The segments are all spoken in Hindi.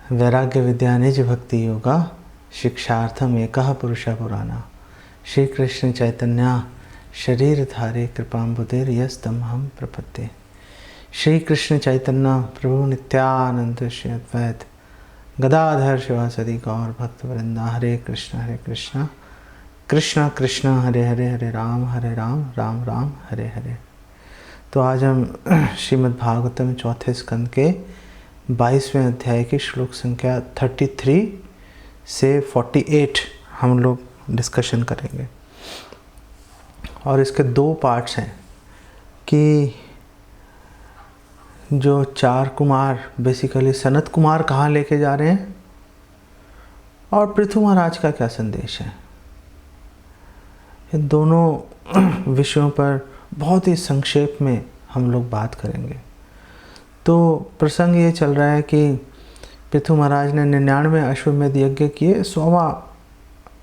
वैराग्य विद्या निज भक्ति योगा शिक्षार्थम एकः पुरुषः पुराना। श्री कृष्ण चैतन्य शरीर धारे कृपाम्बुधेर यस्तमहं प्रपद्ये। श्री कृष्ण चैतन्य प्रभु नित्यानंद श्री अद्वैत गदाधर शिवासदि गौर भक्त वृंदा। हरे कृष्ण कृष्ण कृष्ण हरे हरे, हरे राम राम राम हरे हरे। तो आज हम श्रीमद् भागवतम चौथे स्कंद के 22वें अध्याय की श्लोक संख्या 33 से 48 हम लोग डिस्कशन करेंगे। और इसके दो पार्ट्स हैं कि जो चार कुमार बेसिकली सनत कुमार कहाँ लेके जा रहे हैं और पृथु महाराज का क्या संदेश है। इन दोनों विषयों पर बहुत ही संक्षेप में हम लोग बात करेंगे। तो प्रसंग ये चल रहा है कि पृथु महाराज ने 99 अश्वमेध यज्ञ किए, 100वां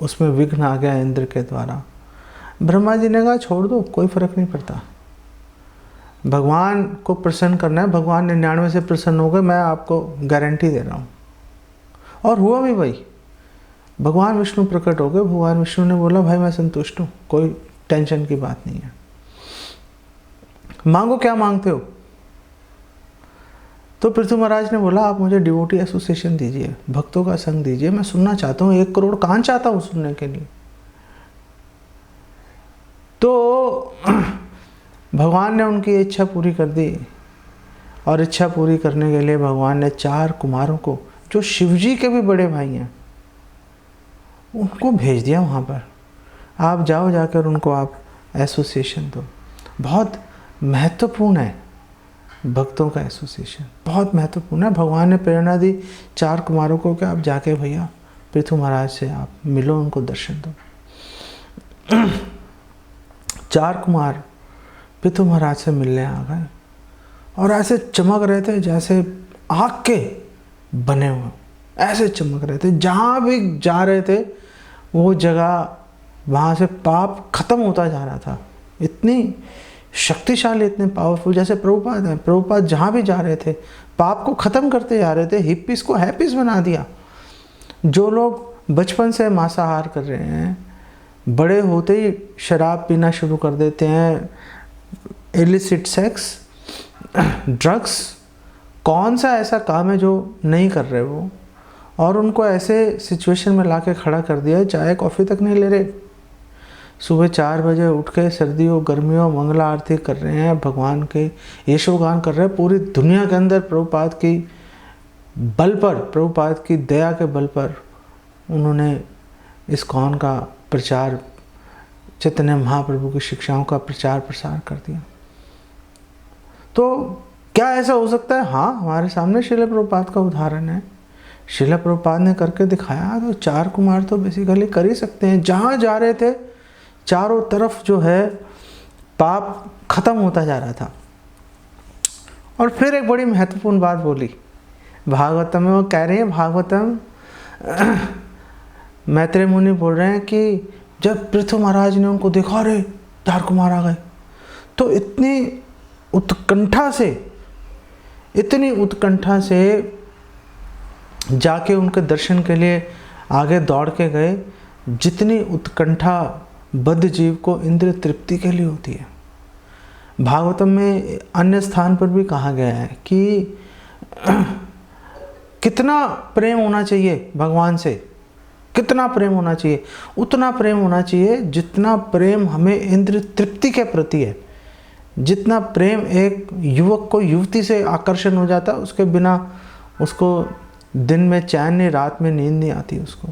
उसमें विघ्न आ गया इंद्र के द्वारा। ब्रह्मा जी ने कहा छोड़ दो, कोई फर्क नहीं पड़ता, भगवान को प्रसन्न करना है। भगवान 99 से प्रसन्न हो गए, मैं आपको गारंटी दे रहा हूँ। और हुआ भी वही, भगवान विष्णु प्रकट हो गए। भगवान विष्णु ने बोला भाई मैं संतुष्ट हूँ, कोई टेंशन की बात नहीं है, मांगो क्या मांगते हो। तो पृथु महाराज ने बोला आप मुझे डिवोटी एसोसिएशन दीजिए, भक्तों का संग दीजिए, मैं सुनना चाहता हूँ, 1 करोड़ कान चाहता हूँ सुनने के लिए। तो भगवान ने उनकी इच्छा पूरी कर दी। और इच्छा पूरी करने के लिए भगवान ने 4 कुमारों को, जो शिवजी के भी बड़े भाई हैं, उनको भेज दिया वहाँ पर। आप जाओ, जाकर उनको आप एसोसिएशन दो। बहुत महत्वपूर्ण है भक्तों का एसोसिएशन, बहुत महत्वपूर्ण है। भगवान ने प्रेरणा दी 4 कुमारों को कि आप जाके भैया पृथु महाराज से आप मिलो, उनको दर्शन दो। 4 कुमार पृथु महाराज से मिलने आ गए और ऐसे चमक रहे थे जैसे आग के बने हुए, ऐसे चमक रहे थे। जहाँ भी जा रहे थे वो जगह, वहाँ से पाप खत्म होता जा रहा था। इतनी शक्तिशाली, इतने पावरफुल, जैसे प्रभुपाद हैं। प्रभुपाद जहाँ भी जा रहे थे पाप को ख़त्म करते जा रहे थे, हिप्पीस को हैप्पीस बना दिया। जो लोग बचपन से मांसाहार कर रहे हैं, बड़े होते ही शराब पीना शुरू कर देते हैं, इलिसिट सेक्स, ड्रग्स, कौन सा ऐसा काम है जो नहीं कर रहे वो, और उनको ऐसे सिचुएशन में लाके खड़ा कर दिया, चाय कॉफ़ी तक नहीं ले रहे। सुबह 4 बजे उठ के सर्दियों गर्मियों मंगला आरती कर रहे हैं, भगवान के यशोगान कर रहे हैं। पूरी दुनिया के अंदर प्रभुपाद की बल पर, प्रभुपाद की दया के बल पर उन्होंने इस्कॉन का प्रचार, चैतन्य महाप्रभु की शिक्षाओं का प्रचार प्रसार कर दिया। तो क्या ऐसा हो सकता है? हाँ, हमारे सामने श्रील प्रभुपाद का उदाहरण है। श्रील प्रभुपाद ने करके दिखाया, तो 4 कुमार तो बेसिकली कर ही सकते हैं। जहाँ जा रहे थे चारों तरफ जो है पाप खत्म होता जा रहा था। और फिर एक बड़ी महत्वपूर्ण बात बोली भागवतम में। वो कह रहे हैं, भागवतम मैत्रेय मुनि बोल रहे हैं कि जब पृथु महाराज ने उनको देखा, अरे 4 कुमार आ गए, तो इतनी उत्कंठा से जाके उनके दर्शन के लिए आगे दौड़ के गए, जितनी उत्कंठा बद्ध जीव को इंद्र तृप्ति के लिए होती है। भागवतम में अन्य स्थान पर भी कहा गया है कि कितना प्रेम होना चाहिए भगवान से, कितना प्रेम होना चाहिए, उतना प्रेम होना चाहिए जितना प्रेम हमें इंद्र तृप्ति के प्रति है। जितना प्रेम एक युवक को युवती से आकर्षण हो जाता है, उसके बिना उसको दिन में चैन नहीं, रात में नींद नहीं आती उसको।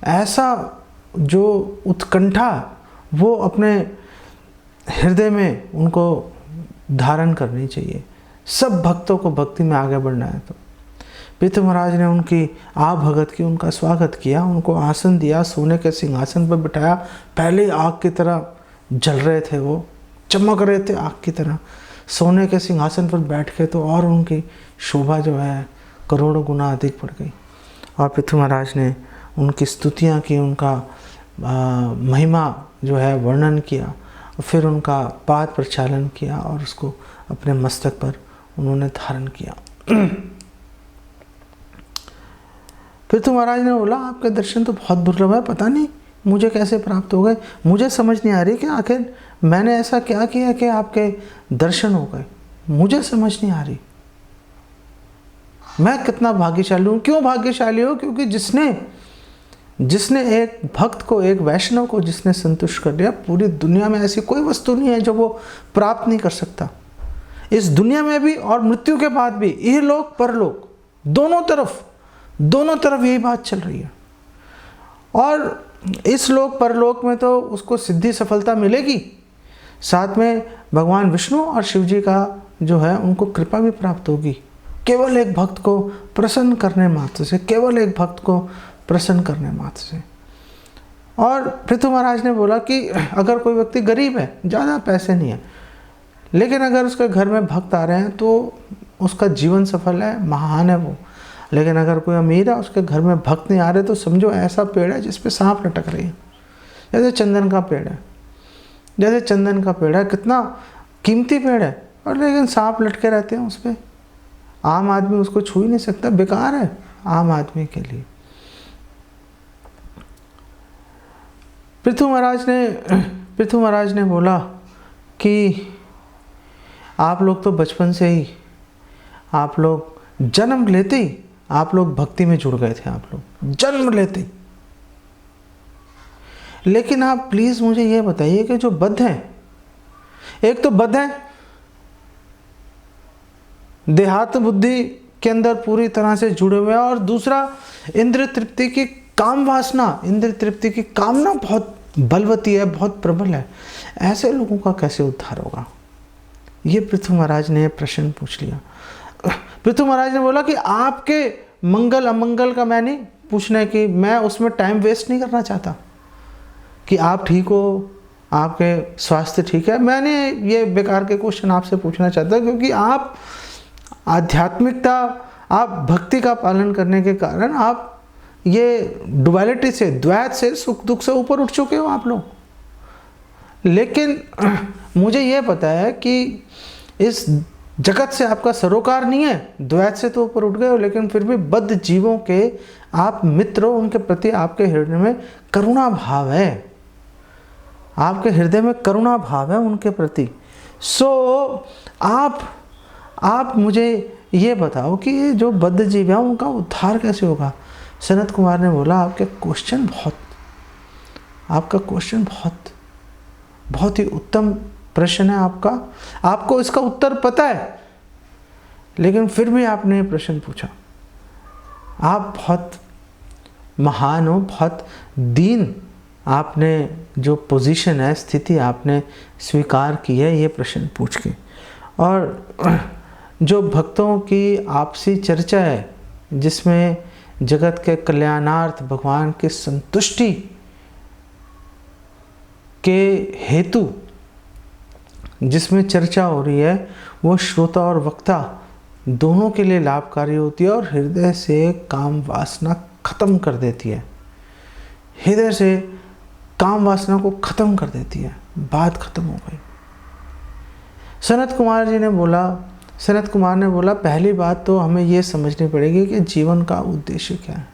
ऐसा जो उत्कंठा वो अपने हृदय में उनको धारण करनी चाहिए। सब भक्तों को भक्ति में आगे बढ़ना है। तो पृथु महाराज ने उनकी भगत की, उनका स्वागत किया, उनको आसन दिया, सोने के सिंहासन पर बिठाया। पहले आग की तरह जल रहे थे, वो चमक रहे थे आग की तरह। सोने के सिंहासन पर बैठ के तो और उनकी शोभा जो है करोड़ों गुना अधिक बढ़ गई। और पृथु महाराज ने उनकी स्तुतियाँ की, उनका महिमा जो है वर्णन किया, और फिर उनका पाद प्रक्षालन किया और उसको अपने मस्तक पर उन्होंने धारण किया। पृथु महाराज ने बोला आपके दर्शन तो बहुत दुर्लभ है, पता नहीं मुझे कैसे प्राप्त हो गए, मुझे समझ नहीं आ रही कि आखिर मैंने ऐसा क्या किया कि आपके दर्शन हो गए, मुझे समझ नहीं आ रही मैं कितना भाग्यशाली हूँ। क्यों भाग्यशाली हूँ? क्योंकि जिसने एक भक्त को, एक वैष्णव को जिसने संतुष्ट कर दिया, पूरी दुनिया में ऐसी कोई वस्तु नहीं है जो वो प्राप्त नहीं कर सकता। इस दुनिया में भी और मृत्यु के बाद भी, इहलोक परलोक दोनों तरफ यही बात चल रही है। और इस लोक परलोक में तो उसको सिद्धि सफलता मिलेगी, साथ में भगवान विष्णु और शिव जी का जो है उनको कृपा भी प्राप्त होगी, केवल एक भक्त को प्रसन्न करने मात्र से, केवल एक भक्त को प्रसन्न करने मात्र से। और पृथु महाराज ने बोला कि अगर कोई व्यक्ति गरीब है, ज़्यादा पैसे नहीं है, लेकिन अगर उसके घर में भक्त आ रहे हैं तो उसका जीवन सफल है, महान है वो। लेकिन अगर कोई अमीर है, उसके घर में भक्त नहीं आ रहे, तो समझो ऐसा पेड़ है जिस पे सांप लटक रही है। जैसे चंदन का पेड़ है, जैसे चंदन का पेड़ है, कितना कीमती पेड़ है, और लेकिन सांप लटके रहते हैं उस पर। आम आदमी उसको छू ही नहीं सकता, बेकार है आम आदमी के लिए। पृथु महाराज ने बोला कि आप लोग तो बचपन से ही, आप लोग जन्म लेते ही आप लोग भक्ति में जुड़ गए थे, आप लोग जन्म लेते ही। लेकिन आप प्लीज मुझे ये बताइए कि जो बद्ध हैं, एक तो बद्ध है, देहात बुद्धि के अंदर पूरी तरह से जुड़े हुए हैं, और दूसरा इंद्रिय तृप्ति की काम वासना, इंद्रिय तृप्ति की कामना बहुत बलवती है, बहुत प्रबल है। ऐसे लोगों का कैसे उद्धार होगा? ये पृथु महाराज ने प्रश्न पूछ लिया। पृथु महाराज ने बोला कि आपके मंगल अमंगल का मैं नहीं पूछना है, कि मैं उसमें टाइम वेस्ट नहीं करना चाहता कि आप ठीक हो, आपके स्वास्थ्य ठीक है। मैंने ये बेकार के क्वेश्चन आपसे पूछना चाहता, क्योंकि आप आध्यात्मिकता, आप भक्ति का पालन करने के कारण आप ये डुअलिटी से, द्वैत से, सुख दुख से ऊपर उठ चुके हो आप लोग। लेकिन मुझे ये पता है कि इस जगत से आपका सरोकार नहीं है, द्वैत से तो ऊपर उठ गए हो, लेकिन फिर भी बद्ध जीवों के आप मित्र हो, उनके प्रति आपके हृदय में करुणा भाव है, आपके हृदय में करुणा भाव है उनके प्रति। सो आप मुझे ये बताओ कि ये जो बद्ध जीव है उनका उद्धार कैसे होगा? सनत कुमार ने बोला आपका क्वेश्चन बहुत ही उत्तम प्रश्न है आपका, आपको इसका उत्तर पता है, लेकिन फिर भी आपने ये प्रश्न पूछा। आप बहुत महान हो, बहुत दीन, आपने जो पोजीशन है, स्थिति आपने स्वीकार की है ये प्रश्न पूछ के। और जो भक्तों की आपसी चर्चा है, जिसमें जगत के कल्याणार्थ, भगवान की संतुष्टि के हेतु जिसमें चर्चा हो रही है, वो श्रोता और वक्ता दोनों के लिए लाभकारी होती है, और हृदय से काम वासना खत्म कर देती है, हृदय से काम वासना को खत्म कर देती है। बात खत्म हो गई। सनत कुमार ने बोला पहली बात तो हमें ये समझनी पड़ेगी कि जीवन का उद्देश्य क्या है।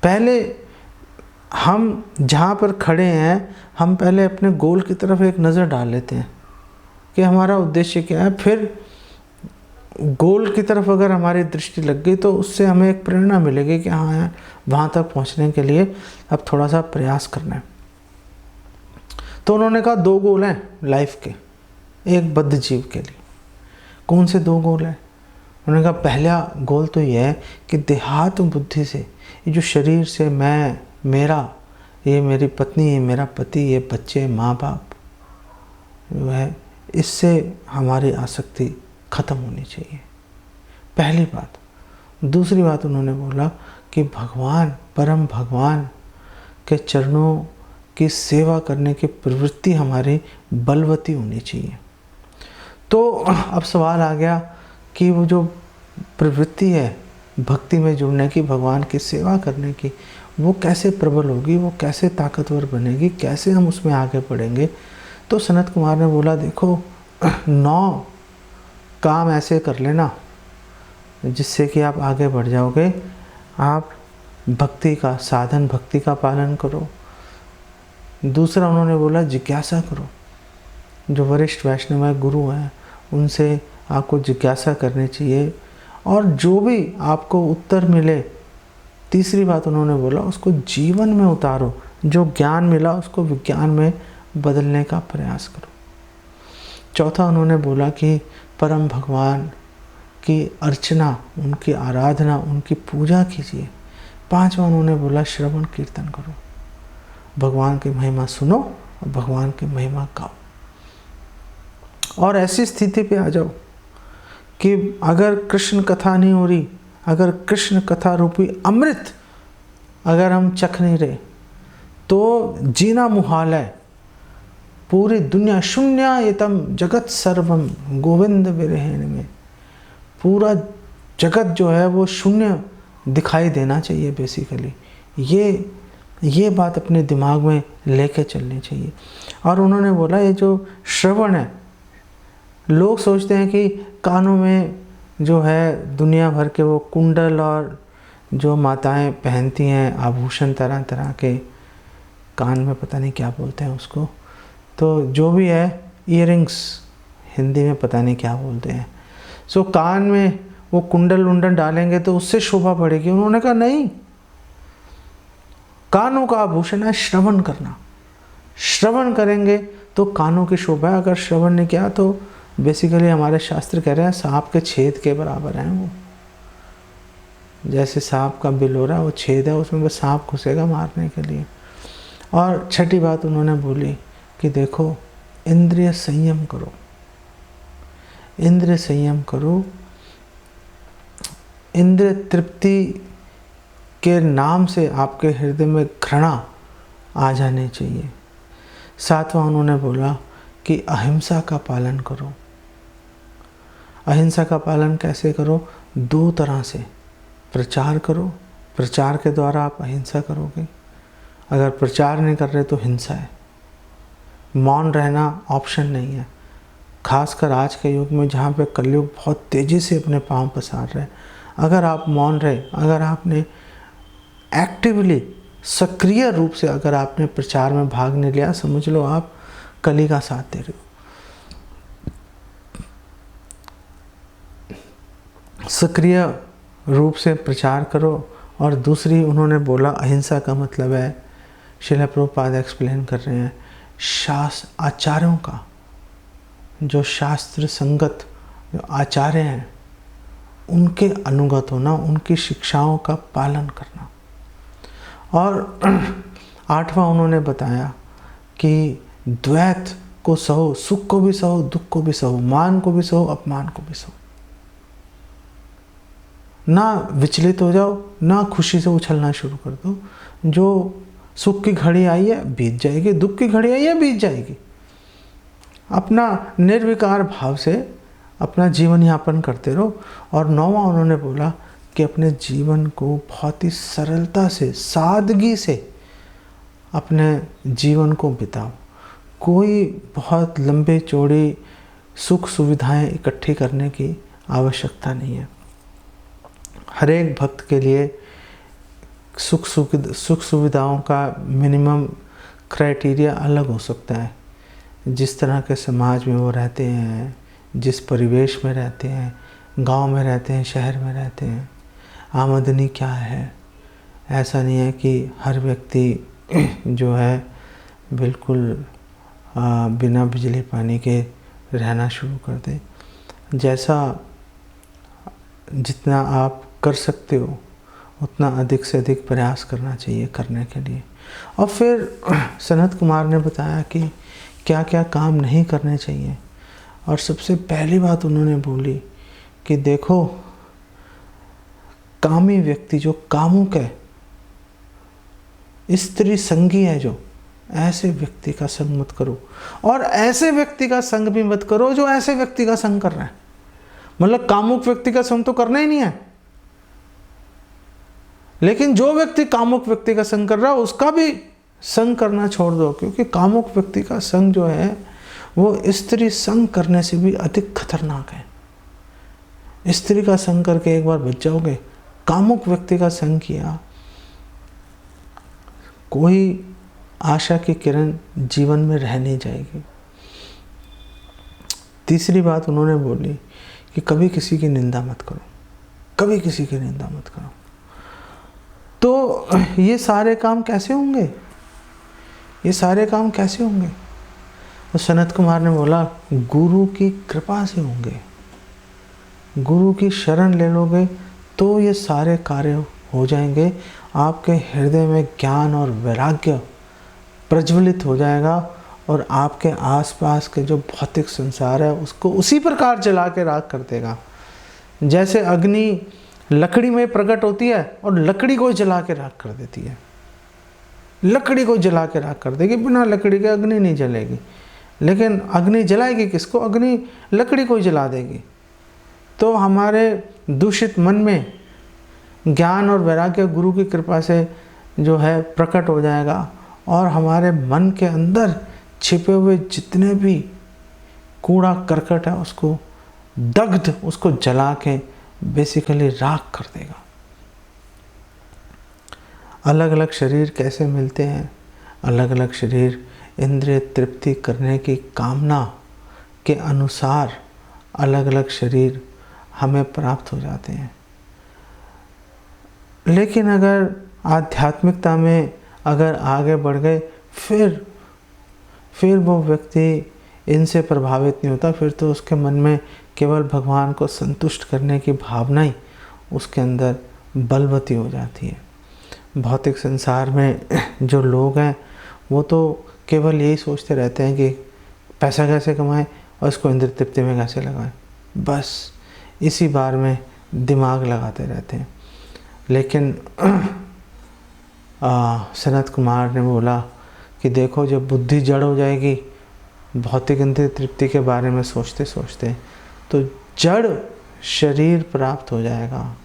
पहले हम जहाँ पर खड़े हैं, हम पहले अपने गोल की तरफ एक नज़र डाल लेते हैं कि हमारा उद्देश्य क्या है। फिर गोल की तरफ अगर हमारी दृष्टि लग गई तो उससे हमें एक प्रेरणा मिलेगी कि हाँ यार, वहाँ तक पहुँचने के लिए अब थोड़ा सा प्रयास करना है। तो उन्होंने कहा 2 गोल हैं लाइफ के, एक बद्ध जीव के लिए। कौन से 2 गोल हैं? उन्होंने कहा पहला गोल तो यह है कि देहात बुद्धि से, ये जो शरीर से मैं, मेरा, ये मेरी पत्नी, ये मेरा पति, ये बच्चे, माँ बाप जो है, इससे हमारी आसक्ति ख़त्म होनी चाहिए, पहली बात। दूसरी बात उन्होंने बोला कि भगवान, परम भगवान के चरणों की सेवा करने की प्रवृत्ति हमारी बलवती होनी चाहिए। तो अब सवाल आ गया कि वो जो प्रवृत्ति है भक्ति में जुड़ने की, भगवान की सेवा करने की, वो कैसे प्रबल होगी, वो कैसे ताकतवर बनेगी, कैसे हम उसमें आगे बढ़ेंगे? तो सनत कुमार ने बोला देखो 9 काम ऐसे कर लेना जिससे कि आप आगे बढ़ जाओगे। आप भक्ति का साधन, भक्ति का पालन करो। दूसरा उन्होंने बोला जिज्ञासा करो। जो वरिष्ठ वैष्णव है, गुरु हैं, उनसे आपको जिज्ञासा करनी चाहिए और जो भी आपको उत्तर मिले, तीसरी बात उन्होंने बोला उसको जीवन में उतारो। जो ज्ञान मिला उसको विज्ञान में बदलने का प्रयास करो। चौथा उन्होंने बोला कि परम भगवान की अर्चना, उनकी आराधना, उनकी पूजा कीजिए। पांचवा उन्होंने बोला श्रवण कीर्तन करो, भगवान की महिमा सुनो और भगवान की महिमा गाओ। और ऐसी स्थिति पे आ जाओ कि अगर कृष्ण कथा नहीं हो रही, अगर कृष्ण कथा रूपी अमृत अगर हम चख नहीं रहे, तो जीना मुहाल है। पूरी दुनिया शून्यायतम जगत सर्वम गोविंद विरहिण में, पूरा जगत जो है वो शून्य दिखाई देना चाहिए बेसिकली। ये बात अपने दिमाग में लेके चलनी चाहिए। और उन्होंने बोला ये जो श्रवण है, लोग सोचते हैं कि कानों में जो है दुनिया भर के वो कुंडल और जो माताएं पहनती हैं आभूषण तरह तरह के, कान में पता नहीं क्या बोलते हैं उसको, तो जो भी है ईयरिंग्स, हिंदी में पता नहीं क्या बोलते हैं। सो कान में वो कुंडल उंडल डालेंगे तो उससे शोभा बढ़ेगी। उन्होंने कहा नहीं, कानों का आभूषण है श्रवण करना। श्रवण करेंगे तो कानों की शोभा है। अगर श्रवण नहीं किया तो बेसिकली हमारे शास्त्र कह रहे हैं सांप के छेद के बराबर हैं वो। जैसे सांप का बिल हो रहा है, वो छेद है, उसमें बस सांप घुसेगा मारने के लिए। और छठी बात उन्होंने बोली कि देखो इंद्रिय संयम करो, इंद्रिय संयम करो। इंद्रिय तृप्ति के नाम से आपके हृदय में घृणा आ जानी चाहिए। सातवां उन्होंने बोला कि अहिंसा का पालन करो। अहिंसा का पालन कैसे करो? दो तरह से, प्रचार करो, प्रचार के द्वारा आप अहिंसा करोगे। अगर प्रचार नहीं कर रहे तो हिंसा है। मौन रहना ऑप्शन नहीं है, खासकर आज के युग में जहाँ पे कलयुग बहुत तेज़ी से अपने पांव पसार रहे। अगर आप मौन रहे, अगर आपने एक्टिवली सक्रिय रूप से अगर आपने प्रचार में भाग नहीं लिया, समझ लो आप कली का साथ दे रहे हो। सक्रिय रूप से प्रचार करो। और दूसरी उन्होंने बोला अहिंसा का मतलब है, श्रील प्रभुपाद एक्सप्लेन कर रहे हैं, आचार्यों का, जो शास्त्र संगत जो आचार्य हैं उनके अनुगत होना, उनकी शिक्षाओं का पालन करना। और आठवां उन्होंने बताया कि द्वैत को सहो, सुख को भी सहो, दुख को भी सहो, मान को भी सहो, अपमान को भी सहो। ना विचलित हो जाओ, ना खुशी से उछलना शुरू कर दो। जो सुख की घड़ी आई है बीत जाएगी, दुख की घड़ी आई है बीत जाएगी। अपना निर्विकार भाव से अपना जीवन यापन करते रहो। और नौवां उन्होंने बोला कि अपने जीवन को बहुत ही सरलता से, सादगी से अपने जीवन को बिताओ। कोई बहुत लंबे चौड़ी सुख सुविधाएं इकट्ठी करने की आवश्यकता नहीं है। हर एक भक्त के लिए सुख सुविधाओं का मिनिमम क्राइटेरिया अलग हो सकता है। जिस तरह के समाज में वो रहते हैं, जिस परिवेश में रहते हैं, गांव में रहते हैं, शहर में रहते हैं, आमदनी क्या है। ऐसा नहीं है कि हर व्यक्ति जो है बिल्कुल बिना बिजली पानी के रहना शुरू कर दे। जैसा जितना आप कर सकते हो उतना अधिक से अधिक प्रयास करना चाहिए करने के लिए। और फिर सनत कुमार ने बताया कि क्या क्या काम नहीं करने चाहिए। और सबसे पहली बात उन्होंने बोली कि देखो कामी व्यक्ति जो कामुक है, स्त्री संगी है, जो ऐसे व्यक्ति का संग मत करो। और ऐसे व्यक्ति का संग भी मत करो जो ऐसे व्यक्ति का संग कर रहा है। मतलब कामुक व्यक्ति का संग तो करना ही नहीं है, लेकिन जो व्यक्ति कामुक व्यक्ति का संग कर रहा है उसका भी संग करना छोड़ दो। क्योंकि कामुक व्यक्ति का संग जो है वो स्त्री संग करने से भी अधिक खतरनाक है। स्त्री का संग करके एक बार बच जाओगे कामुक व्यक्ति का संग किया, कोई आशा की किरण जीवन में रह नहीं जाएगी। तीसरी बात उन्होंने बोली कि कभी किसी की निंदा मत करो, कभी किसी की निंदा मत करो। तो ये सारे काम कैसे होंगे, ये सारे काम कैसे होंगे? तो सनत कुमार ने बोला गुरु की कृपा से होंगे, गुरु की शरण ले लोगे तो ये सारे कार्य हो जाएंगे। आपके हृदय में ज्ञान और वैराग्य प्रज्वलित हो जाएगा और आपके आसपास के जो भौतिक संसार है उसको उसी प्रकार जला के राख कर देगा। जैसे अग्नि लकड़ी में प्रकट होती है और लकड़ी को जला के राख कर देती है, लकड़ी को जला के राख कर देगी। बिना लकड़ी के अग्नि नहीं जलेगी, लेकिन अग्नि जलाएगी किसको? अग्नि लकड़ी को जला देगी। तो हमारे दूषित मन में ज्ञान और वैराग्य गुरु की कृपा से जो है प्रकट हो जाएगा और हमारे मन के अंदर छिपे हुए जितने भी कूड़ा करकट है उसको दग्ध, उसको जला के बेसिकली राख कर देगा। अलग अलग शरीर कैसे मिलते हैं? अलग अलग शरीर इंद्रिय तृप्ति करने की कामना के अनुसार अलग अलग शरीर हमें प्राप्त हो जाते हैं। लेकिन अगर आध्यात्मिकता में अगर आगे बढ़ गए फिर वो व्यक्ति इनसे प्रभावित नहीं होता। फिर तो उसके मन में केवल भगवान को संतुष्ट करने की भावना ही उसके अंदर बलवती हो जाती है। भौतिक संसार में जो लोग हैं वो तो केवल यही सोचते रहते हैं कि पैसा कैसे कमाएं और इसको इंद्रिय तृप्ति में कैसे लगाएं, बस इसी बार में दिमाग लगाते रहते हैं। लेकिन सनत कुमार ने बोला कि देखो जब बुद्धि जड़ हो जाएगी भौतिक इंद्रिय तृप्ति के बारे में सोचते सोचते, तो जड़ शरीर प्राप्त हो जाएगा,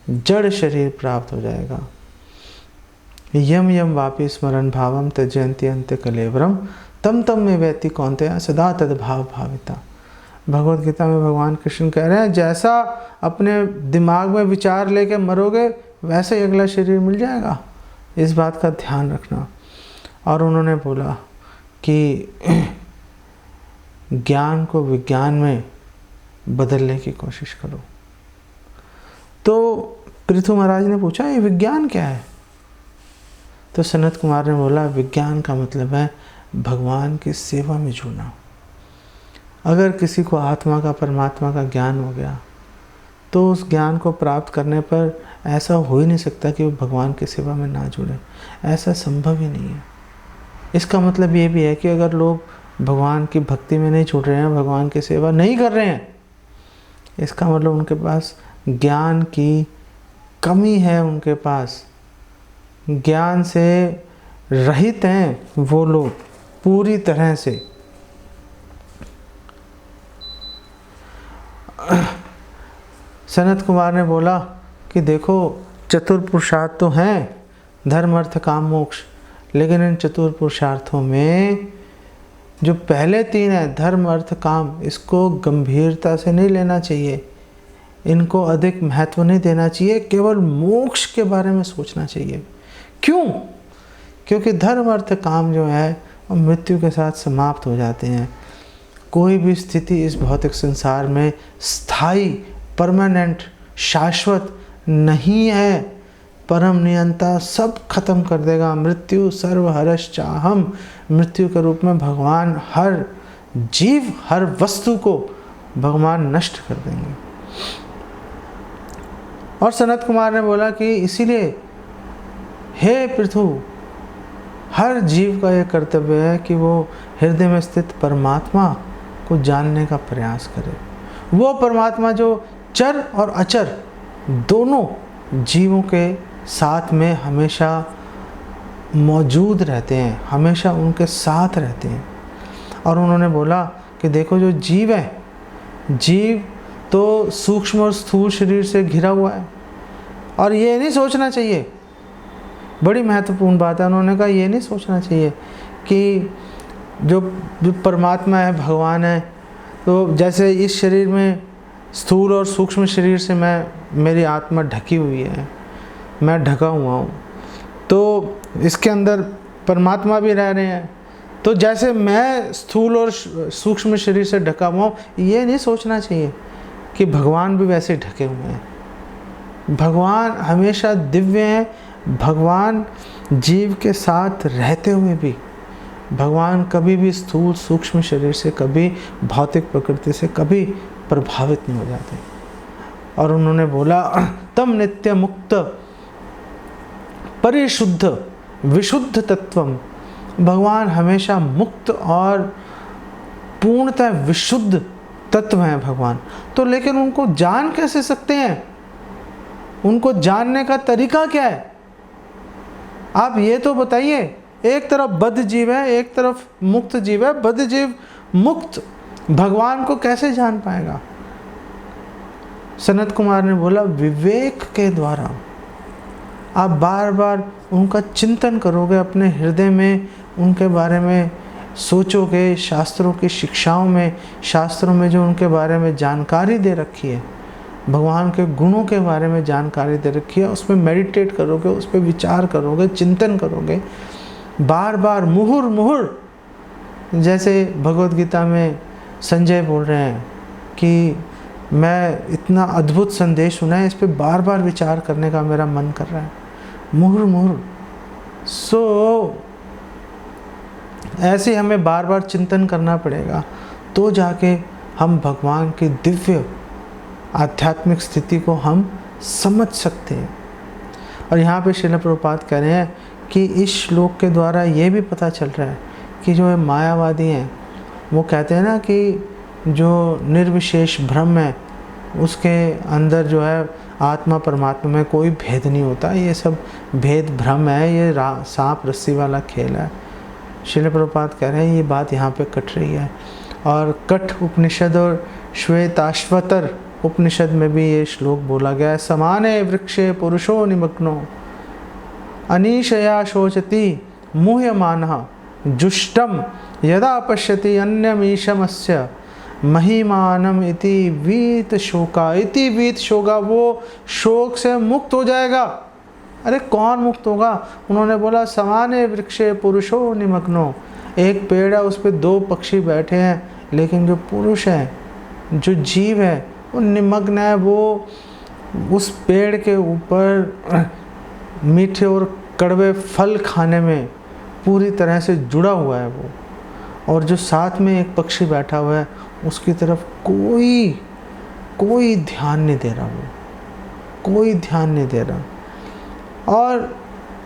जड़ शरीर प्राप्त हो जाएगा। यम यम वापि स्मरण भावम त्यजयन्ति अन्त्य कलेवरम तम तम में व्यति कौन्तेय सदा तद भाव भाविता। भगवत गीता में भगवान कृष्ण कह रहे हैं जैसा अपने दिमाग में विचार लेके मरोगे वैसे ही अगला शरीर मिल जाएगा, इस बात का ध्यान रखना। और उन्होंने बोला कि ज्ञान को विज्ञान में बदलने की कोशिश करो। तो पृथु महाराज ने पूछा ये विज्ञान क्या है? तो सनत कुमार ने बोला विज्ञान का मतलब है भगवान की सेवा में जुड़ना। अगर किसी को आत्मा का परमात्मा का ज्ञान हो गया तो उस ज्ञान को प्राप्त करने पर ऐसा हो ही नहीं सकता कि वो भगवान की सेवा में ना जुड़े, ऐसा संभव ही नहीं है। इसका मतलब ये भी है कि अगर लोग भगवान की भक्ति में नहीं जुड़ रहे हैं, भगवान की सेवा नहीं कर रहे हैं, इसका मतलब उनके पास ज्ञान की कमी है, उनके पास ज्ञान से रहित हैं वो लोग पूरी तरह से। सनत कुमार ने बोला कि देखो चतुर पुरुषार्थ तो हैं, धर्म अर्थ काम मोक्ष, लेकिन इन चतुर पुरुषार्थों में जो पहले तीन है धर्म अर्थ काम, इसको गंभीरता से नहीं लेना चाहिए, इनको अधिक महत्व नहीं देना चाहिए, केवल मोक्ष के बारे में सोचना चाहिए। क्यों? क्योंकि धर्म अर्थ काम जो है वो मृत्यु के साथ समाप्त हो जाते हैं। कोई भी स्थिति इस भौतिक संसार में स्थायी, परमानेंट, शाश्वत नहीं है। परम नियंता सब खत्म कर देगा। मृत्यु सर्वहरश्च चाहम, मृत्यु के रूप में भगवान हर जीव, हर वस्तु को भगवान नष्ट कर देंगे। और सनत कुमार ने बोला कि इसीलिए हे पृथु, हर जीव का यह कर्तव्य है कि वो हृदय में स्थित परमात्मा को जानने का प्रयास करे। वो परमात्मा जो चर और अचर दोनों जीवों के साथ में हमेशा मौजूद रहते हैं, हमेशा उनके साथ रहते हैं। और उन्होंने बोला कि देखो जो जीव है, जीव तो सूक्ष्म और स्थूल शरीर से घिरा हुआ है। और ये नहीं सोचना चाहिए, बड़ी महत्वपूर्ण बात है, उन्होंने कहा ये नहीं सोचना चाहिए कि जो परमात्मा है, भगवान है, तो जैसे इस शरीर में स्थूल और सूक्ष्म शरीर से मैं मेरी आत्मा ढकी हुई है, मैं ढका हुआ हूँ, तो इसके अंदर परमात्मा भी रह रहे हैं। तो जैसे मैं स्थूल और सूक्ष्म शरीर से ढका हुआ हूँ, ये नहीं सोचना चाहिए कि भगवान भी वैसे ढके हुए हैं। भगवान हमेशा दिव्य हैं। भगवान जीव के साथ रहते हुए भी भगवान कभी भी स्थूल सूक्ष्म शरीर से, कभी भौतिक प्रकृति से कभी प्रभावित नहीं हो जाते। और उन्होंने बोला तम नित्य मुक्त परिशुद्ध विशुद्ध तत्वम, भगवान हमेशा मुक्त और पूर्णतः विशुद्ध तत्व हैं भगवान। तो लेकिन उनको जान कैसे सकते हैं? उनको जानने का तरीका क्या है? आप ये तो बताइए। एक तरफ बद्ध जीव है, एक तरफ मुक्त जीव है। बद्ध जीव मुक्त भगवान को कैसे जान पाएगा? सनत कुमार ने बोला विवेक के द्वारा। आप बार बार उनका चिंतन करोगे, अपने हृदय में उनके बारे में सोचोगे, शास्त्रों की शिक्षाओं में, शास्त्रों में जो उनके बारे में जानकारी दे रखी है, भगवान के गुणों के बारे में जानकारी दे रखी है, उस पर मेडिटेट करोगे, उस पर विचार करोगे, चिंतन करोगे, बार बार मुहुर मुहुर, जैसे भगवद गीता में संजय बोल रहे हैं कि मैं इतना अद्भुत संदेश सुना है, इस पर बार बार विचार करने का मेरा मन कर रहा है, मुहुर मुहुर। सो ऐसे हमें बार बार चिंतन करना पड़ेगा, तो जाके हम भगवान की दिव्य आध्यात्मिक स्थिति को हम समझ सकते हैं। और यहाँ पे श्रील प्रभुपाद कह रहे हैं कि इस श्लोक के द्वारा ये भी पता चल रहा है कि जो मायावादी हैं वो कहते हैं ना कि जो निर्विशेष ब्रह्म है उसके अंदर जो है आत्मा परमात्मा में कोई भेद नहीं होता, ये सब भेद भ्रम है, ये सांप रस्सी वाला खेल है। श्रील प्रभुपाद कह रहे हैं ये बात यहाँ पे कट रही है। और कठ उपनिषद और श्वेताश्वतर उपनिषद में भी ये श्लोक बोला गया है, समाने वृक्षे पुरुषो निमग्नो अनीशया शोचति मुह्यमानः जुष्टम यदा पश्यति अन्यमीशमस्य महिमानम इति वीत शोका। इति वीत शोका, वो शोक से मुक्त हो जाएगा। अरे कौन मुक्त होगा? उन्होंने बोला समाने वृक्षे पुरुषो निमग्नो, एक पेड़ है उस पर दो पक्षी बैठे हैं, लेकिन जो पुरुष है, जो जीव है, वो निमग्न है, वो उस पेड़ के ऊपर मीठे और कड़वे फल खाने में पूरी तरह से जुड़ा हुआ है वो। और जो साथ में एक पक्षी बैठा हुआ है उसकी तरफ कोई ध्यान नहीं दे रहा, वो कोई ध्यान नहीं दे रहा। और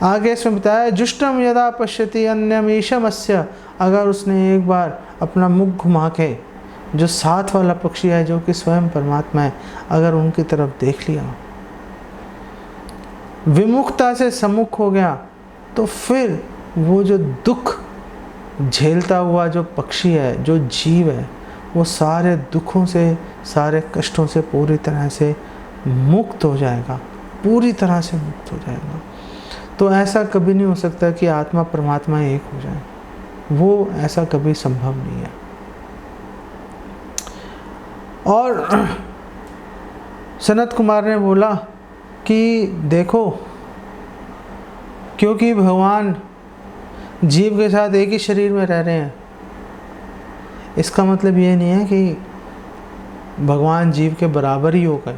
आगे इसमें बताया जुष्टम यदा पश्यति अन्यमीशमस्य, अगर उसने एक बार अपना मुख घुमा के जो साथ वाला पक्षी है जो कि स्वयं परमात्मा है, अगर उनकी तरफ देख लिया, विमुखता से सम्मुख हो गया, तो फिर वो जो दुख झेलता हुआ जो पक्षी है, जो जीव है, वो सारे दुखों से, सारे कष्टों से पूरी तरह से मुक्त हो जाएगा, पूरी तरह से मुक्त हो जाएगा। तो ऐसा कभी नहीं हो सकता कि आत्मा परमात्मा एक हो जाए, वो ऐसा कभी संभव नहीं है। और सनत कुमार ने बोला कि देखो, क्योंकि भगवान जीव के साथ एक ही शरीर में रह रहे हैं, इसका मतलब ये नहीं है कि भगवान जीव के बराबर ही हो गए।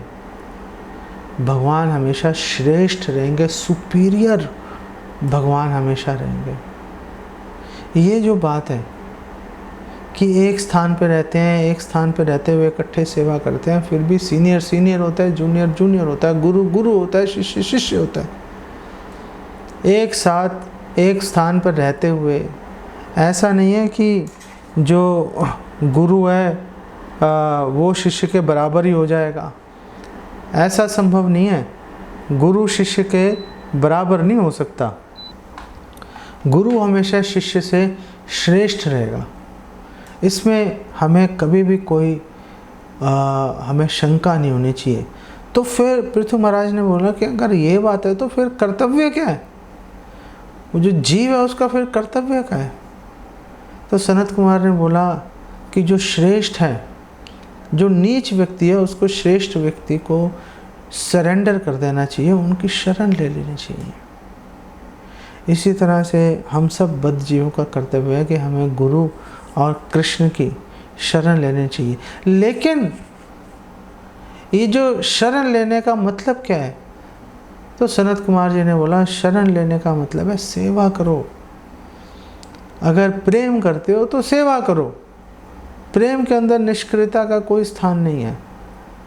भगवान हमेशा श्रेष्ठ रहेंगे, सुपीरियर भगवान हमेशा रहेंगे। ये जो बात है कि एक स्थान पे रहते हैं, एक स्थान पे रहते हुए इकट्ठे सेवा करते हैं, फिर भी सीनियर सीनियर होता है, जूनियर जूनियर होता है, गुरु गुरु होता है, शिष्य शिष्य होता है। एक साथ एक स्थान पर रहते हुए ऐसा नहीं है कि जो गुरु है वो शिष्य के बराबर ही हो जाएगा, ऐसा संभव नहीं है। गुरु शिष्य के बराबर नहीं हो सकता। गुरु हमेशा शिष्य से श्रेष्ठ रहेगा, इसमें हमें कभी भी कोई हमें शंका नहीं होनी चाहिए। तो फिर पृथु महाराज ने बोला कि अगर ये बात है तो फिर कर्तव्य क्या है? वो जो जीव है उसका फिर कर्तव्य क्या है? तो सनत कुमार ने बोला कि जो श्रेष्ठ है, जो नीच व्यक्ति है उसको श्रेष्ठ व्यक्ति को सरेंडर कर देना चाहिए, उनकी शरण ले लेनी चाहिए। इसी तरह से हम सब बद्ध जीवों का कर्तव्य है कि हमें गुरु और कृष्ण की शरण लेनी चाहिए। लेकिन ये जो शरण लेने का मतलब क्या है, तो सनत कुमार जी ने बोला शरण लेने का मतलब है सेवा करो। अगर प्रेम करते हो तो सेवा करो। प्रेम के अंदर निष्क्रियता का कोई स्थान नहीं है।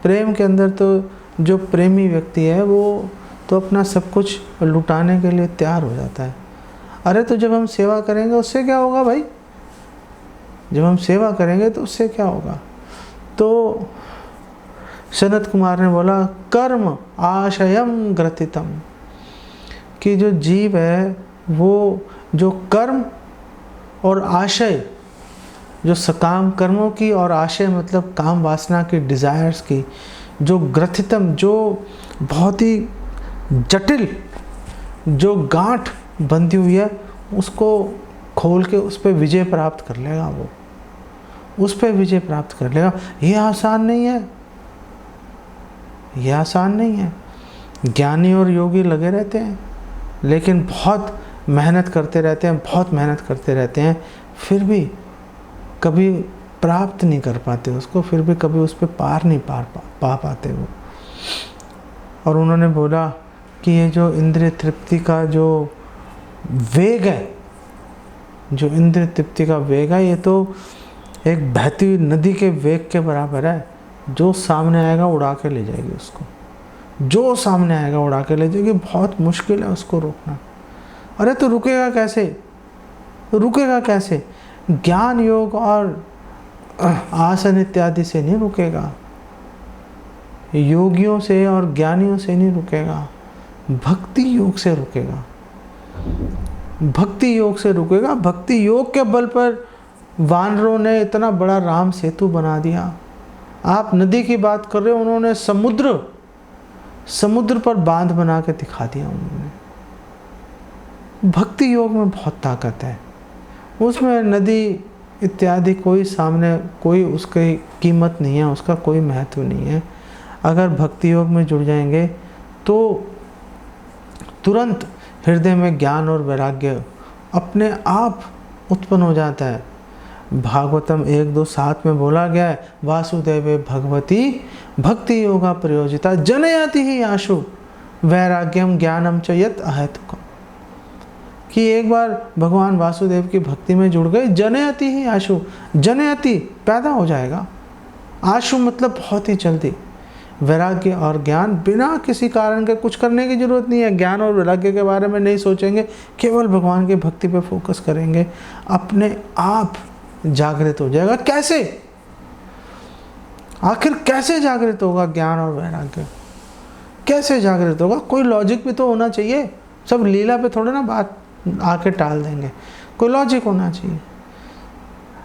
प्रेम के अंदर तो जो प्रेमी व्यक्ति है वो तो अपना सब कुछ लुटाने के लिए तैयार हो जाता है। अरे तो जब हम सेवा करेंगे उससे क्या होगा भाई? जब हम सेवा करेंगे तो उससे क्या होगा? तो सनत कुमार ने बोला कर्म आशयम ग्रथितम, कि जो जीव है वो जो कर्म और आशय, जो सकाम कर्मों की, और आशय मतलब काम वासना की, डिज़ायर्स की, जो ग्रथितम, जो बहुत ही जटिल जो गांठ बंधी हुई है उसको खोल के उस पर विजय प्राप्त कर लेगा, वो उस पर विजय प्राप्त कर लेगा। ये आसान नहीं है, ये आसान नहीं है। ज्ञानी और योगी लगे रहते हैं लेकिन बहुत मेहनत करते रहते हैं, बहुत मेहनत करते रहते हैं, फिर भी कभी प्राप्त नहीं कर पाते उसको, फिर भी कभी उस पर पार नहीं पा पाते वो। और उन्होंने बोला कि ये जो इंद्रिय तृप्ति का जो वेग है, जो इंद्रिय तृप्ति का वेग है, ये तो एक बहती हुई नदी के वेग के बराबर है। जो सामने आएगा उड़ा के ले जाएगी उसको, जो सामने आएगा उड़ा के ले जाएगी। बहुत मुश्किल है उसको रोकना। अरे तो रुकेगा कैसे? रुकेगा कैसे? ज्ञान योग और आसन इत्यादि से नहीं रुकेगा, योगियों से और ज्ञानियों से नहीं रुकेगा, भक्ति योग से रुकेगा। भक्ति योग से रुकेगा। भक्ति योग के बल पर वानरों ने इतना बड़ा राम सेतु बना दिया। आप नदी की बात कर रहे हो, उन्होंने समुद्र पर बांध बना के दिखा दिया उन्होंने। भक्ति योग में बहुत ताकत है, उसमें नदी इत्यादि कोई सामने कोई उसकी कीमत नहीं है, उसका कोई महत्व नहीं है। अगर भक्ति योग में जुड़ जाएंगे तो तुरंत हृदय में ज्ञान और वैराग्य अपने आप उत्पन्न हो जाता है। भागवतम 1:2:7 में बोला गया है, वासुदेवे भगवती भक्ति योगा प्रयोजिता जनयति ही आशु वैराग्यम ज्ञानम च यत् अहेतुकम्, कि एक बार भगवान वासुदेव की भक्ति में जुड़ गए, जनयति ही आशु, जनयति पैदा हो जाएगा, आशु मतलब बहुत ही जल्दी। वैराग्य और ज्ञान बिना किसी कारण के, कुछ करने की जरूरत नहीं है। ज्ञान और वैराग्य के बारे में नहीं सोचेंगे, केवल भगवान की भक्ति पे फोकस करेंगे, अपने आप जागृत हो जाएगा। कैसे? आखिर कैसे जागृत होगा ज्ञान और वैराग्य? कैसे जागृत होगा? कोई लॉजिक भी तो होना चाहिए। सब लीला पे थोड़े ना बात आके टाल देंगे, कोई लॉजिक होना चाहिए।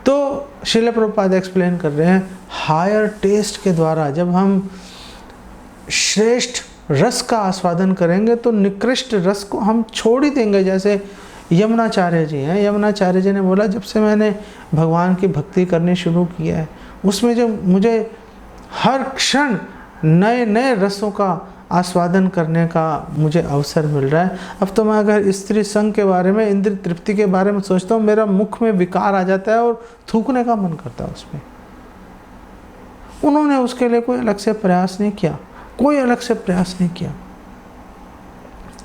तो श्रील प्रभुपाद एक्सप्लेन कर रहे हैं, हायर टेस्ट के द्वारा जब हम श्रेष्ठ रस का आस्वादन करेंगे तो निकृष्ट रस को हम छोड़ ही देंगे। जैसे यमुनाचार्य जी हैं, यमुनाचार्य जी ने बोला, जब से मैंने भगवान की भक्ति करनी शुरू की है, उसमें जो मुझे हर क्षण नए नए रसों का आस्वादन करने का मुझे अवसर मिल रहा है। अब तो मैं अगर स्त्री संग के बारे में, इंद्रिय तृप्ति के बारे में सोचता हूँ, मेरा मुख में विकार आ जाता है और थूकने का मन करता है उसमें। उन्होंने उसके लिए कोई अलग से प्रयास नहीं किया, कोई अलग से प्रयास नहीं किया,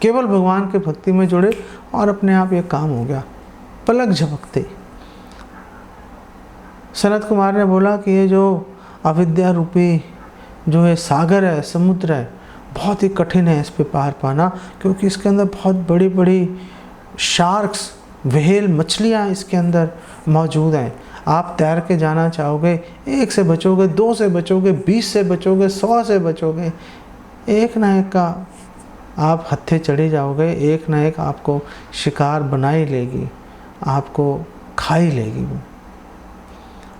केवल भगवान के भक्ति में जुड़े और अपने आप ये काम हो गया, पलक झपकते। सनत कुमार ने बोला कि ये जो अविद्या रूपी जो ये सागर है, समुद्र है, बहुत ही कठिन है इस पे पार पाना, क्योंकि इसके अंदर बहुत बड़ी बड़ी शार्क्स, व्हेल, मछलियाँ इसके अंदर मौजूद हैं। आप तैर के जाना चाहोगे, 1 से बचोगे, 2 से बचोगे, 20 से बचोगे, 100 से बचोगे, एक ना एक का आप हत्थे चढ़े जाओगे, एक ना एक आपको शिकार बना ही लेगी, आपको खा ही लेगी वो।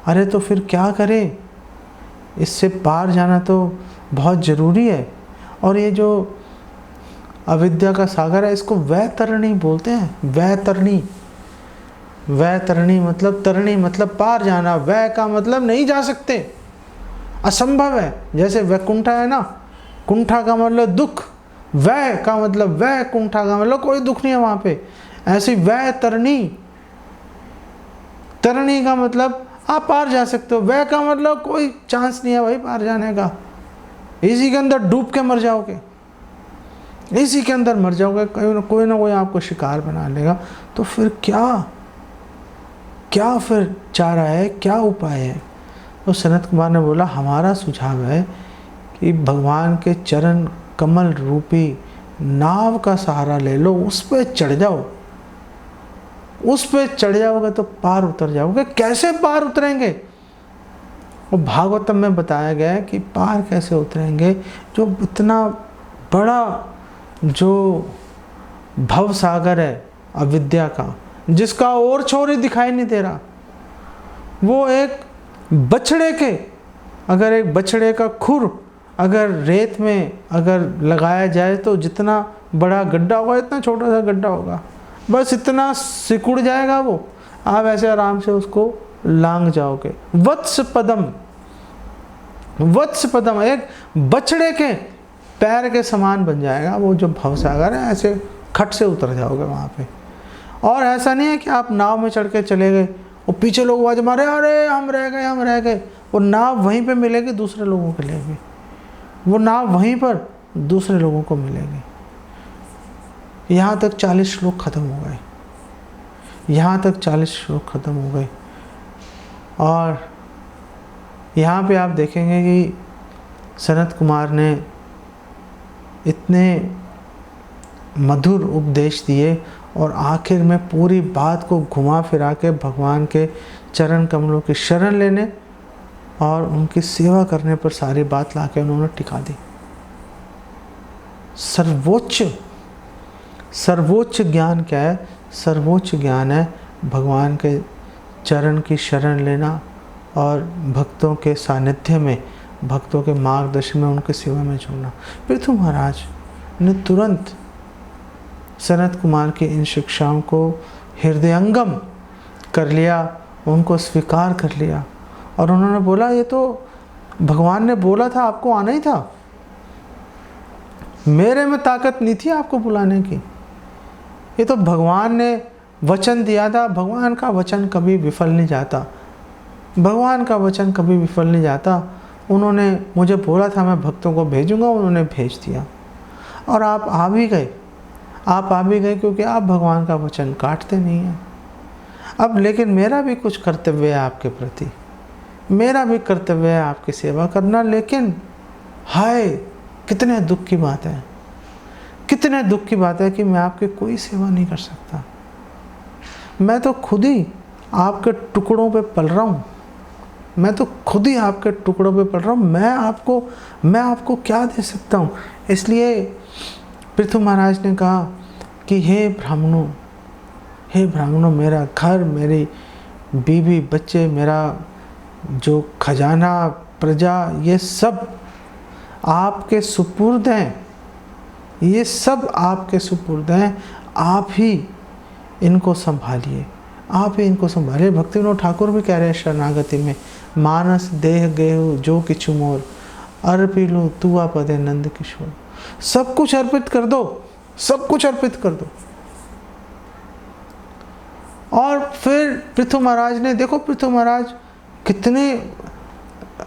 अरे तो फिर क्या करें? इससे पार जाना तो बहुत ज़रूरी है। और ये जो अविद्या का सागर है, इसको वैतरणी बोलते हैं। वैतरणी, वैतरणी मतलब, तरणी मतलब पार जाना, वै का मतलब नहीं जा सकते, असंभव है। जैसे वैकुंठ है ना, कुंठा का मतलब दुख, वह का मतलब वह, कुंठा का मतलब कोई दुख नहीं है वहां पे। ऐसी वह तरणी, तरणी का मतलब आप पार जा सकते हो, वह का मतलब कोई चांस नहीं है भाई पार जाने का, इसी के अंदर डूब के मर जाओगे, इसी के अंदर मर जाओगे, कोई ना कोई आपको शिकार बना लेगा। तो फिर क्या फिर चारा है, क्या उपाय है? तो सनत कुमार ने बोला हमारा सुझाव है कि भगवान के चरण कमल रूपी नाव का सहारा ले लो, उस पर चढ़ जाओ, उस पर चढ़ जाओगे तो पार उतर जाओगे। कैसे पार उतरेंगे? वो भागवतम में बताया गया है कि पार कैसे उतरेंगे। जो इतना बड़ा जो भव सागर है अविद्या का, जिसका और छोर ही दिखाई नहीं दे रहा, वो एक बछड़े के, अगर एक बछड़े का खुर अगर रेत में अगर लगाया जाए तो जितना बड़ा गड्ढा होगा इतना छोटा सा गड्ढा होगा, बस इतना सिकुड़ जाएगा वो, आप ऐसे आराम से उसको लांग जाओगे। वत्स पदम, वत्स पदम एक बछड़े के पैर के समान बन जाएगा वो जो भवसागर है, ऐसे खट से उतर जाओगे वहाँ पे। और ऐसा नहीं है कि आप नाव में चढ़ के चले गए और पीछे लोग आवाज मारे अरे हम रह गए हम रह गए, वो नाव वहीं पे मिलेगी दूसरे लोगों के लिए भी, वो नाव वहीं पर दूसरे लोगों को मिलेगी। यहाँ तक 40 श्लोक खत्म हो गए, यहाँ तक 40 श्लोक खत्म हो गए। और यहाँ पे आप देखेंगे कि सनत कुमार ने इतने मधुर उपदेश दिए और आखिर में पूरी बात को घुमा फिरा के भगवान के चरण कमलों की शरण लेने और उनकी सेवा करने पर सारी बात लाके उन्होंने टिका दी। सर्वोच्च ज्ञान क्या है? सर्वोच्च ज्ञान है भगवान के चरण की शरण लेना और भक्तों के सानिध्य में, भक्तों के मार्गदर्शन में, उनकी सेवा में जुड़ना। पृथु महाराज ने तुरंत सनत कुमार की इन शिक्षाओं को हृदयंगम कर लिया, उनको स्वीकार कर लिया और उन्होंने बोला ये तो भगवान ने बोला था, आपको आना ही था, मेरे में ताकत नहीं थी आपको बुलाने की, ये तो भगवान ने वचन दिया था। भगवान का वचन कभी विफल नहीं जाता, भगवान का वचन कभी विफल नहीं जाता। उन्होंने मुझे बोला था मैं भक्तों को भेजूंगा, उन्होंने भेज दिया और आप आ भी गए, आप आ भी गए क्योंकि आप भगवान का वचन काटते नहीं हैं। अब लेकिन मेरा भी कुछ कर्तव्य है आपके प्रति, मेरा भी कर्तव्य है आपकी सेवा करना। लेकिन हाय कितने दुख की बात है, कितने दुख की बात है कि मैं आपकी कोई सेवा नहीं कर सकता। मैं तो खुद ही आपके टुकड़ों पे पल रहा हूँ, मैं तो खुद ही आपके टुकड़ों पे पल रहा हूँ, मैं आपको क्या दे सकता हूँ। इसलिए पृथु महाराज ने कहा कि हे ब्राह्मणों, मेरा घर, मेरी बीवी बच्चे, मेरा जो खजाना, प्रजा, ये सब आपके सुपुर्द हैं, ये सब आपके सुपुर्द हैं, आप ही इनको संभालिए, आप ही इनको संभालिए। भक्तिविनोद ठाकुर भी कह रहे हैं शरणागति में, मानस देह गेहु जो किछु मोर, अर्पिलु तुआ पदे नंद किशोर। सब कुछ अर्पित कर दो, सब कुछ अर्पित कर दो। और फिर पृथु महाराज ने, देखो पृथु महाराज कितने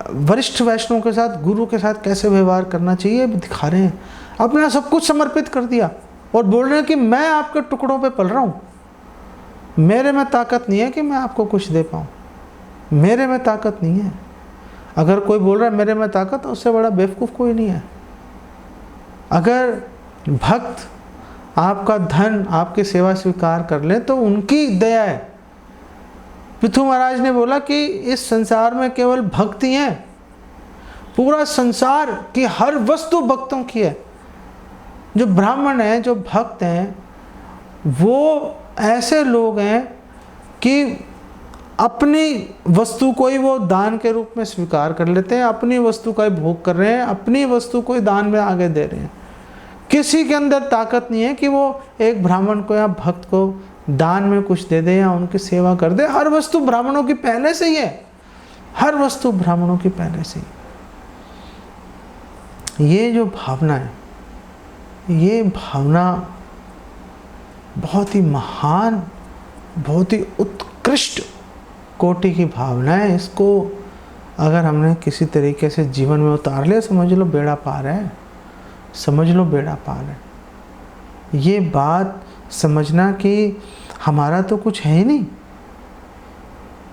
वरिष्ठ वैष्णव के साथ, गुरु के साथ कैसे व्यवहार करना चाहिए दिखा रहे हैं। अपना सब कुछ समर्पित कर दिया और बोल रहे हैं कि मैं आपके टुकड़ों पे पल रहा हूँ, मेरे में ताकत नहीं है कि मैं आपको कुछ दे पाऊँ, मेरे में ताकत नहीं है। अगर कोई बोल रहा है मेरे में ताकत, उससे बड़ा बेवकूफ़ कोई नहीं है। अगर भक्त आपका धन, आपकी सेवा स्वीकार कर ले तो उनकी दया है। पृथु महाराज ने बोला कि इस संसार में केवल भक्त ही हैं, पूरा संसार की हर वस्तु भक्तों की है। जो ब्राह्मण हैं, जो भक्त हैं, वो ऐसे लोग हैं कि अपनी वस्तु को ही वो दान के रूप में स्वीकार कर लेते हैं, अपनी वस्तु का ही भोग कर रहे हैं, अपनी वस्तु को ही दान में आगे दे रहे हैं। किसी के अंदर ताकत नहीं है कि वो एक ब्राह्मण को या भक्त को दान में कुछ दे दे या उनकी सेवा कर दे। हर वस्तु ब्राह्मणों की पहले से ही है, हर वस्तु ब्राह्मणों की पहले से ही। ये जो भावना है, ये भावना बहुत ही महान, बहुत ही उत्कृष्ट कोटि की भावना है। इसको अगर हमने किसी तरीके से जीवन में उतार लिया, समझ लो बेड़ा पार है, समझ लो बेड़ा पार है। ये बात समझना कि हमारा तो कुछ है ही नहीं,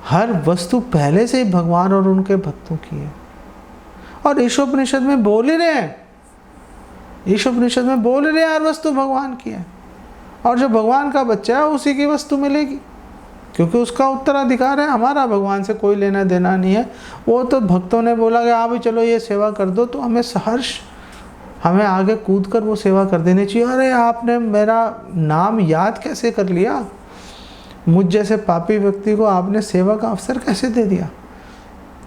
हर वस्तु पहले से ही भगवान और उनके भक्तों की है। और ईशोपनिषद में बोल ही रहे हैं, ईशोपनिषद में बोल रहे हैं हर वस्तु भगवान की है, और जो भगवान का बच्चा है उसी की वस्तु मिलेगी, क्योंकि उसका उत्तराधिकार है। हमारा भगवान से कोई लेना देना नहीं है। वो तो भक्तों ने बोला कि हाँ भाई चलो ये सेवा कर दो, तो हमें सहर्ष, हमें आगे कूद कर वो सेवा कर देनी चाहिए। अरे आपने मेरा नाम याद कैसे कर लिया, मुझ जैसे पापी व्यक्ति को आपने सेवा का अवसर कैसे दे दिया।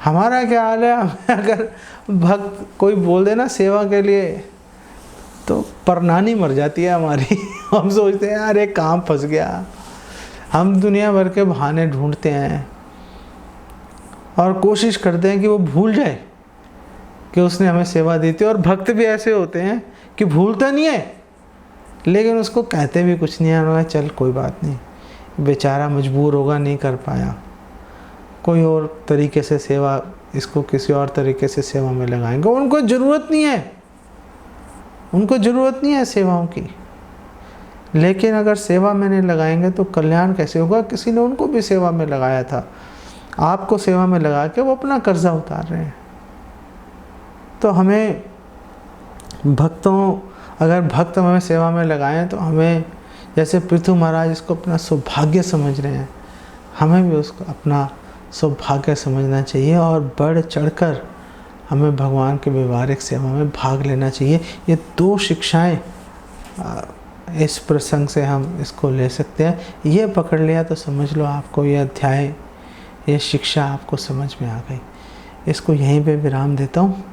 हमारा क्या हाल है, हमें अगर भक्त कोई बोल देना सेवा के लिए तो परनानी मर जाती है हमारी। हम सोचते हैं यार एक काम फंस गया। हम दुनिया भर के बहाने ढूंढते हैं और कोशिश करते हैं कि वो भूल जाए कि उसने हमें सेवा दी थी। और भक्त भी ऐसे होते हैं कि भूलता नहीं है, लेकिन उसको कहते भी कुछ नहीं है, चल कोई बात नहीं, बेचारा मजबूर होगा, नहीं कर पाया, कोई और तरीके से सेवा, इसको किसी और तरीके से सेवा में लगाएंगे। उनको ज़रूरत नहीं है, उनको ज़रूरत नहीं है सेवाओं की। लेकिन अगर सेवा में नहीं लगाएंगे तो कल्याण कैसे होगा। किसी ने उनको भी सेवा में लगाया था, आपको सेवा में लगा के वो अपना कर्जा उतार रहे हैं। तो हमें भक्तों, अगर भक्त हमें सेवा में लगाएं तो हमें, जैसे पृथु महाराज इसको अपना सौभाग्य समझ रहे हैं, हमें भी उसको अपना सौभाग्य समझना चाहिए और बढ़ चढ़कर हमें भगवान के व्यवहारिक सेवा में भाग लेना चाहिए। ये दो शिक्षाएं इस प्रसंग से हम इसको ले सकते हैं। ये पकड़ लिया तो समझ लो आपको ये अध्याय, ये शिक्षा आपको समझ में आ गई। इसको यहीं पे विराम देता हूँ।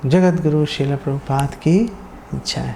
जगत गुरु श्रील प्रभुपाद की जय।